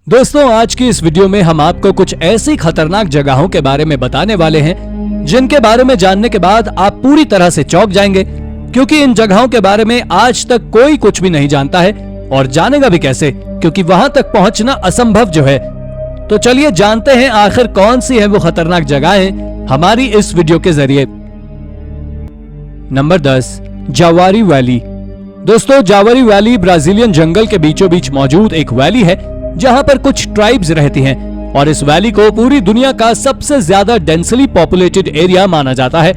दोस्तों, आज की इस वीडियो में हम आपको कुछ ऐसी खतरनाक जगहों के बारे में बताने वाले हैं जिनके बारे में जानने के बाद आप पूरी तरह से चौंक जाएंगे, क्योंकि इन जगहों के बारे में आज तक कोई कुछ भी नहीं जानता है और जानेगा भी कैसे, क्योंकि वहां तक पहुंचना असंभव जो है। तो चलिए जानते हैं आखिर कौन सी है वो खतरनाक जगहें हमारी इस वीडियो के जरिए। Number 10, Javari valley. दोस्तों, जावारी वैली ब्राजीलियन जंगल के बीचों बीच मौजूद एक वैली है जहां पर कुछ ट्राइब्स रहती हैं और इस वैली को पूरी दुनिया का सबसे ज्यादा डेंसली पॉपुलेटेड एरिया माना जाता है।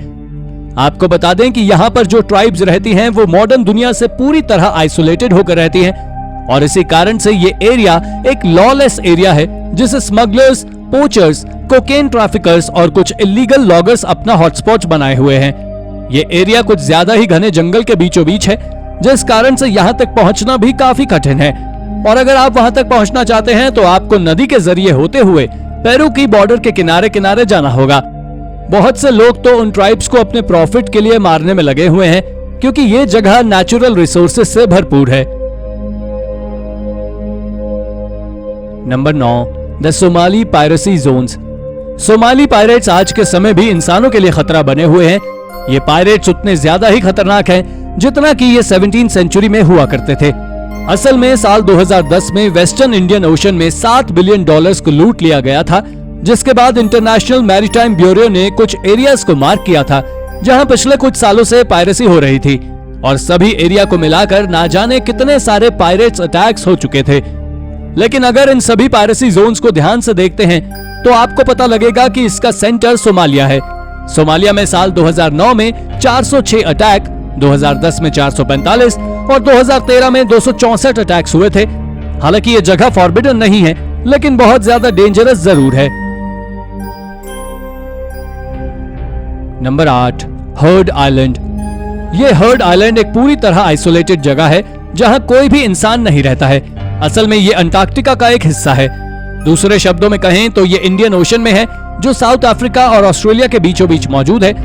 आपको बता दें कि यहाँ पर जो ट्राइब्स रहती हैं वो मॉडर्न दुनिया से पूरी तरह आइसोलेटेड होकर रहती हैं और इसी कारण से ये एरिया एक लॉलेस एरिया है जिसे स्मगलर्स, पोचर्स, कोकेन ट्रैफिकर्स और कुछ इलीगल लॉगर्स अपना हॉटस्पॉट बनाए हुए हैं। ये एरिया कुछ ज्यादा ही घने जंगल के बीचों बीच है, जिस कारण से यहाँ तक पहुंचना भी काफी कठिन है और अगर आप वहां तक पहुंचना चाहते हैं तो आपको नदी के जरिए होते हुए पेरू की बॉर्डर के किनारे किनारे जाना होगा। बहुत से लोग तो उन ट्राइब्स को अपने प्रॉफिट के लिए मारने में लगे हुए हैं, क्योंकि ये जगह नेचुरल रिसोर्सेज से भरपूर है। Number 9, the Somali piracy zones. Somali pirates आज के समय भी इंसानों के लिए खतरा बने हुए हैं। ये पायरेट्स उतने ज्यादा ही खतरनाक हैं जितना कि ये 17वीं सेंचुरी में हुआ करते थे। असल में साल 2010 में वेस्टर्न इंडियन ओशन में $7 बिलियन को लूट लिया गया था, जिसके बाद इंटरनेशनल मैरीटाइम ब्यूरो ने कुछ एरियाज को मार्क किया था जहां पिछले कुछ सालों से पायरेसी हो रही थी और सभी एरिया को मिलाकर ना जाने कितने सारे पायरेट्स अटैक्स हो चुके थे। लेकिन अगर इन सभी पायरेसी जोन्स को ध्यान से देखते हैं तो आपको पता लगेगा कि इसका सेंटर सोमालिया है। सोमालिया में साल 2009 में 406 अटैक, 2010 में 445 और 2013 में 264 अटैक्स हुए थे। हालांकि ये जगह फॉरबिडन नहीं है, लेकिन बहुत ज्यादा डेंजरस जरूर है। Number 8, heard island. ये हर्ड आइलैंड एक पूरी तरह आइसोलेटेड जगह है जहां कोई भी इंसान नहीं रहता है। असल में ये अंटार्कटिका का एक हिस्सा है। दूसरे शब्दों में कहें तो ये इंडियन ओशन में है, जो साउथ अफ्रीका और ऑस्ट्रेलिया के बीचों बीच मौजूद है।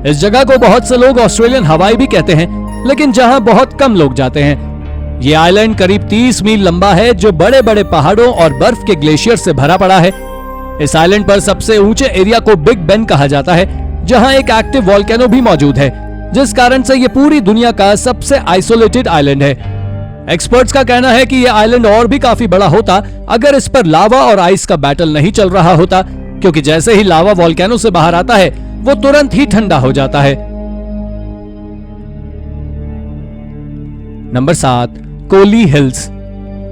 इस जगह को बहुत से लोग ऑस्ट्रेलियन हवाई भी कहते हैं, लेकिन जहां बहुत कम लोग जाते हैं। ये आइलैंड करीब 30 मील लंबा है, जो बड़े बड़े पहाड़ों और बर्फ के ग्लेशियर से भरा पड़ा है। इस आइलैंड पर सबसे ऊंचे एरिया को बिग बेन कहा जाता है, जहां एक एक्टिव वोल्केनो भी मौजूद है, जिस कारण से ये पूरी दुनिया का सबसे आइसोलेटेड आइलैंड है। एक्सपर्ट्स का कहना है कि यह आइलैंड और भी काफी बड़ा होता अगर इस पर लावा और आइस का बैटल नहीं चल रहा होता, क्योंकि जैसे ही लावा वोल्केनो से बाहर आता है वो तुरंत ही ठंडा हो जाता है। नंबर 7, कोली हिल्स।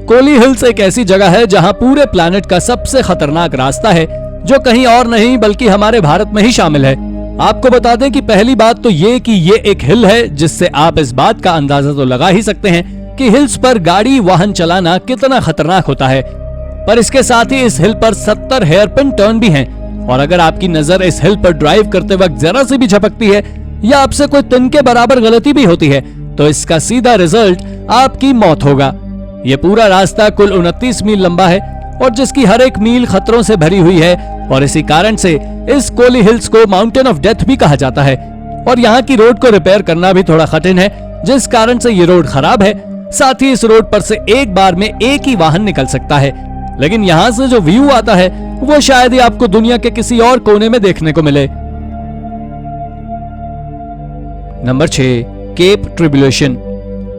कोली हिल्स एक ऐसी जगह है जहां पूरे प्लैनेट का सबसे खतरनाक रास्ता है, जो कहीं और नहीं बल्कि हमारे भारत में ही शामिल है। आपको बता दें कि पहली बात तो ये कि ये एक हिल है, जिससे आप इस बात का अंदाजा तो लगा ही सकते हैं कि हिल्स पर गाड़ी वाहन चलाना कितना खतरनाक होता है। पर इसके साथ ही इस हिल पर 70 हेयरपिन टर्न भी हैं और अगर आपकी नजर इस हिल पर ड्राइव करते वक्त जरा सी भी झपकती है या आपसे कोई तिनके बराबर गलती भी होती है तो इसका सीधा रिजल्ट आपकी मौत होगा। ये पूरा रास्ता कुल 29 मील लंबा है और जिसकी हर एक मील खतरों से भरी हुई है और इसी कारण से इस कोली हिल्स को माउंटेन ऑफ डेथ भी कहा जाता है। और यहाँ की रोड को रिपेयर करना भी थोड़ा कठिन है, जिस कारण से ये रोड खराब है। साथ ही इस रोड पर से एक बार में एक ही वाहन निकल सकता है, लेकिन यहाँ से जो व्यू आता है वो शायद ही आपको दुनिया के किसी और कोने में देखने को मिले। Number 6, Cape Tribulation.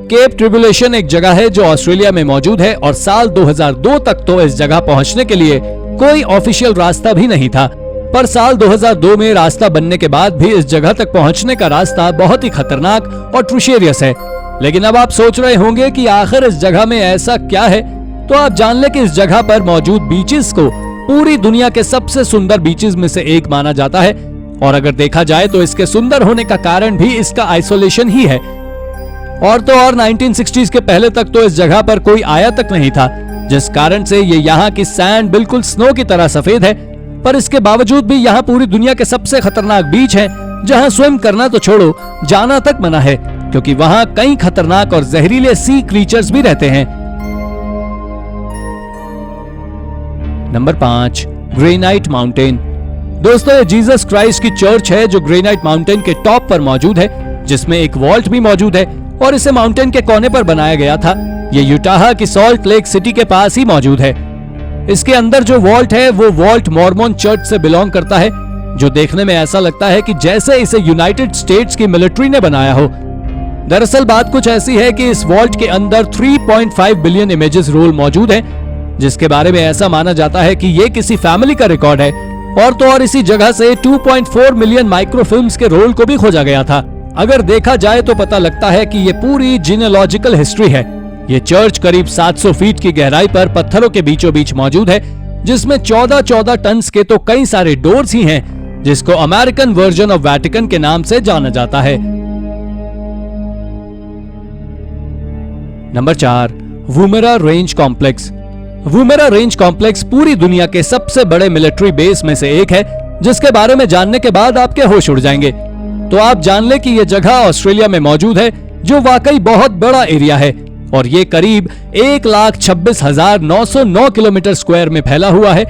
Cape Tribulation एक जगह है जो ऑस्ट्रेलिया में मौजूद है और साल 2002 तक तो इस जगह पहुंचने के लिए कोई ऑफिशियल रास्ता भी नहीं था, पर साल 2002 में रास्ता बनने के बाद भी इस जगह तक पहुंचने का रास्ता बहुत ही खतरनाक और ट्रूशेरियस है। लेकिन अब आप सोच रहे होंगे कि आखिर इस जगह में ऐसा क्या है, तो आप जान ले कि इस जगह पर मौजूद बीचेस को पूरी दुनिया के सबसे सुंदर बीचेस में से एक माना जाता है और अगर देखा जाए तो इसके सुंदर होने का कारण भी इसका आइसोलेशन ही है। और तो और 1960s के पहले तक तो इस जगह पर कोई आया तक नहीं था, जिस कारण से ये यहाँ की सैंड बिल्कुल स्नो की तरह सफेद है। पर इसके बावजूद भी यहाँ पूरी दुनिया के सबसे खतरनाक बीच है, जहाँ स्विम करना तो छोड़ो, जाना तक मना है, क्योंकि वहाँ कई खतरनाक और जहरीले सी क्रीचर्स भी रहते हैं। Number 5, granite mountain. दोस्तों, ये जीसस क्राइस्ट की चर्च है जो ग्रेनाइट माउंटेन के टॉप पर मौजूद है, जिसमें एक वॉल्ट भी मौजूद है और इसे माउंटेन के कोने पर बनाया गया था। ये यूटाह की सॉल्ट लेक सिटी के पास ही मौजूद है। इसके अंदर जो वॉल्ट है वो वॉल्ट मॉर्मन चर्च से बिलोंग करता है, जो देखने में ऐसा लगता है कि जैसे इसे यूनाइटेड स्टेट्स की मिलिट्री ने बनाया हो। दरअसल बात कुछ ऐसी है कि इस वॉल्ट के अंदर 3.5 बिलियन इमेजेस रोल मौजूद हैं, जिसके बारे में ऐसा माना जाता है कि ये किसी फैमिली का रिकॉर्ड है। और तो और इसी जगह से 2.4 मिलियन माइक्रोफिल्म्स के रोल को भी खोजा गया था। अगर देखा जाए तो पता लगता है कि ये पूरी जीनेलॉजिकल हिस्ट्री है। ये चर्च करीब 700 फीट की गहराई पर पत्थरों के बीचों बीच मौजूद है, जिसमें 14 टन के तो कई सारे डोर्स ही हैं, जिसको अमेरिकन वर्जन ऑफ वैटिकन के नाम से जाना जाता है। Number 4, Woomera range complex. Woomera range complex पूरी दुनिया के सबसे बड़े मिलिट्री बेस में से एक है, जिसके बारे में जानने के बाद आपके होश उड़ जाएंगे। तो आप जान ले कि यह जगह ऑस्ट्रेलिया में मौजूद है, जो वाकई बहुत बड़ा एरिया है, और ये करीब 1,26,909 किलोमीटर स्क्वायर में फैला हुआ है।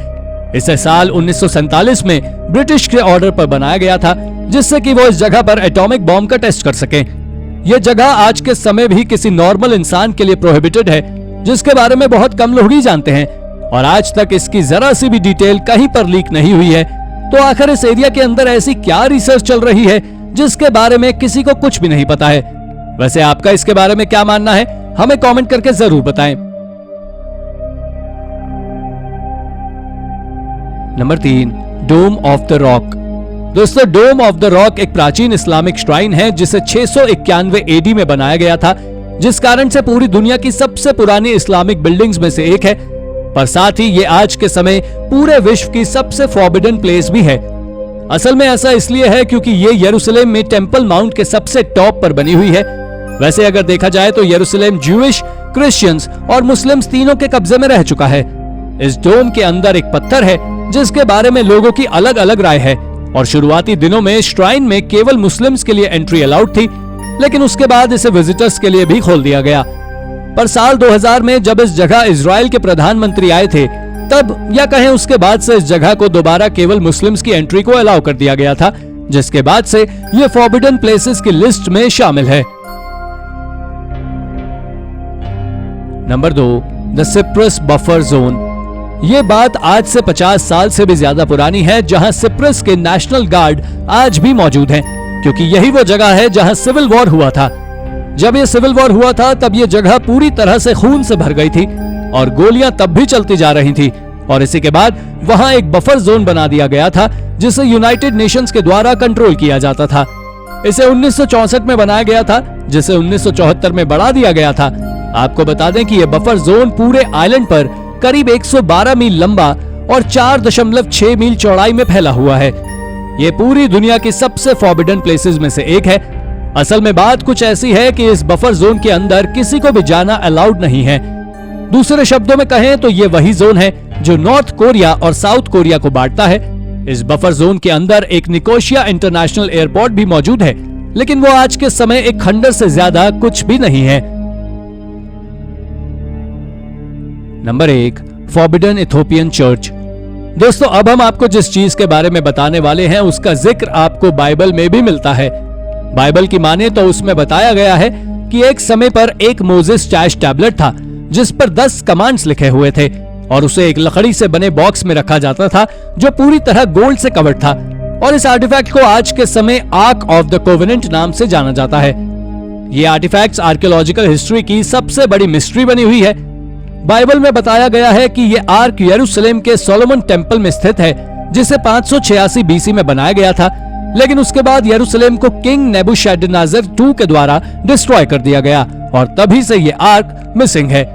इसे साल 1947 में ब्रिटिश के ऑर्डर पर बनाया गया था, जिससे कि वो इस जगह पर एटॉमिक बॉम्ब का टेस्ट कर सकें। यह जगह आज के समय भी किसी नॉर्मल इंसान के लिए प्रोहिबिटेड है, जिसके बारे में बहुत कम लोग ही जानते हैं, और आज तक इसकी जरा सी भी डिटेल कहीं पर लीक नहीं हुई है। तो आखिर इस एरिया के अंदर ऐसी क्या रिसर्च चल रही है जिसके बारे में किसी को कुछ भी नहीं पता है? वैसे आपका इसके बारे में क्या मानना है, हमें कमेंट करके जरूर बताएं। Number 3, dome of the rock. दोस्तों, डोम ऑफ द रॉक एक प्राचीन इस्लामिक श्राइन है, जिसे 691 एडी में बनाया गया था, जिस कारण से पूरी दुनिया की सबसे पुरानी इस्लामिक बिल्डिंग्स में से एक है। पर साथ ही ये आज के समय पूरे विश्व की सबसे फॉरबिडन प्लेस भी है। असल में ऐसा इसलिए है क्योंकि ये यरूशलेम में टेंपल माउंट के सबसे टॉप पर बनी हुई है। वैसे अगर देखा जाए तो यरूशलेम ज्यूइश, क्रिश्चियंस और मुस्लिम्स तीनों के कब्जे में रह चुका है। इस डोम के अंदर एक पत्थर है जिसके बारे में लोगों की अलग अलग राय है, और शुरुआती दिनों में श्राइन में केवल मुस्लिम्स के लिए एंट्री अलाउड थी, लेकिन उसके बाद इसे विजिटर्स के लिए भी खोल दिया गया। पर साल 2000 में जब इस जगह इजराइल के प्रधानमंत्री आए थे, तब या कहें उसके बाद से इस जगह को दोबारा केवल मुस्लिम्स की एंट्री को अलाउ कर दिया गया था, जिसके बाद से ये फॉरबिडन प्लेसेस की लिस्ट में शामिल है। Number 2, the Cyprus buffer zone. ये बात आज से 50 साल से भी ज्यादा पुरानी है, जहां सिप्रस के नेशनल गार्ड आज भी मौजूद हैं, क्योंकि यही वो जगह है जहां सिविल वॉर हुआ था। जब ये सिविल वॉर हुआ था तब ये जगह पूरी तरह से खून से भर गई थी और गोलियां तब भी चलती जा रही थी, और इसी के बाद वहां एक बफर जोन बना दिया गया था, जिसे यूनाइटेड नेशंस के द्वारा कंट्रोल किया जाता था। इसे 1964 में बनाया गया था, जिसे 1974 में बढ़ा दिया गया था। आपको बता दें कि यह बफर जोन पूरे आइलैंड पर करीब 112 मील लंबा और 4.6 मील चौड़ाई में फैला हुआ है। ये पूरी दुनिया की सबसे फॉरबिडन प्लेसेस में से एक है। असल में बात कुछ ऐसी है कि इस बफर जोन के अंदर किसी को भी जाना अलाउड नहीं है। दूसरे शब्दों में कहें तो ये वही जोन है जो नॉर्थ कोरिया और साउथ कोरिया को बांटता है। इस बफर जोन के अंदर एक निकोशिया इंटरनेशनल एयरपोर्ट भी मौजूद है, लेकिन वो आज के समय एक खंडर से ज्यादा कुछ भी नहीं है। Number 1, forbidden Ethiopian church. दोस्तों, अब हम आपको जिस चीज के बारे में बताने वाले हैं उसका जिक्र आपको बाइबल में भी मिलता है। बाइबल की माने तो उसमें बताया गया है कि एक समय पर एक मोजेस चैश टैबलेट था, जिस पर 10 कमांड्स लिखे हुए थे, और उसे एक लकड़ी से बने बॉक्स में रखा जाता था जो पूरी तरह गोल्ड से कवर्ड था, और इस आर्टिफैक्ट को आज के समय आर्क ऑफ द कोवेनेंट नाम से जाना जाता है। ये आर्टिफैक्ट्स आर्कियोलॉजिकल हिस्ट्री की सबसे बड़ी मिस्ट्री बनी हुई है। बाइबल में बताया गया है कि ये आर्क यरूशलेम के सोलोमन टेंपल में स्थित है, जिसे 586 बीसी में बनाया गया था, लेकिन उसके बाद यरूशलेम को किंग नेबुशadnezzar II के द्वारा डिस्ट्रॉय कर दिया गया, और तभी से ये आर्क मिसिंग है,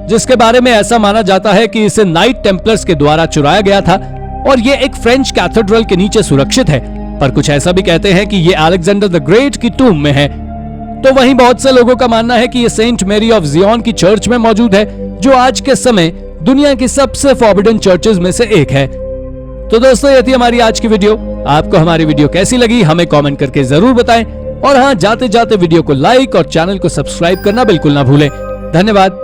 जिसके बारे में ऐसा माना जाता है कि इसे नाइट टेम्पलर्स के द्वारा चुराया गया था, और ये एक फ्रेंच कैथेड्रल के नीचे सुरक्षित है। पर कुछ ऐसा भी कहते हैं कि ये अलेक्जेंडर द ग्रेट की टूम में है। तो वहीं बहुत से लोगों का मानना है कि ये सेंट मैरी ऑफ जियोन की चर्च में मौजूद है, जो आज के समय दुनिया की सबसे फॉरबिडन चर्चेज में से एक है। तो दोस्तों, ये थी हमारी आज की वीडियो। आपको हमारी वीडियो कैसी लगी हमें कमेंट करके जरूर बताएं, और हाँ, जाते जाते वीडियो को लाइक और चैनल को सब्सक्राइब करना बिल्कुल ना भूलें। धन्यवाद।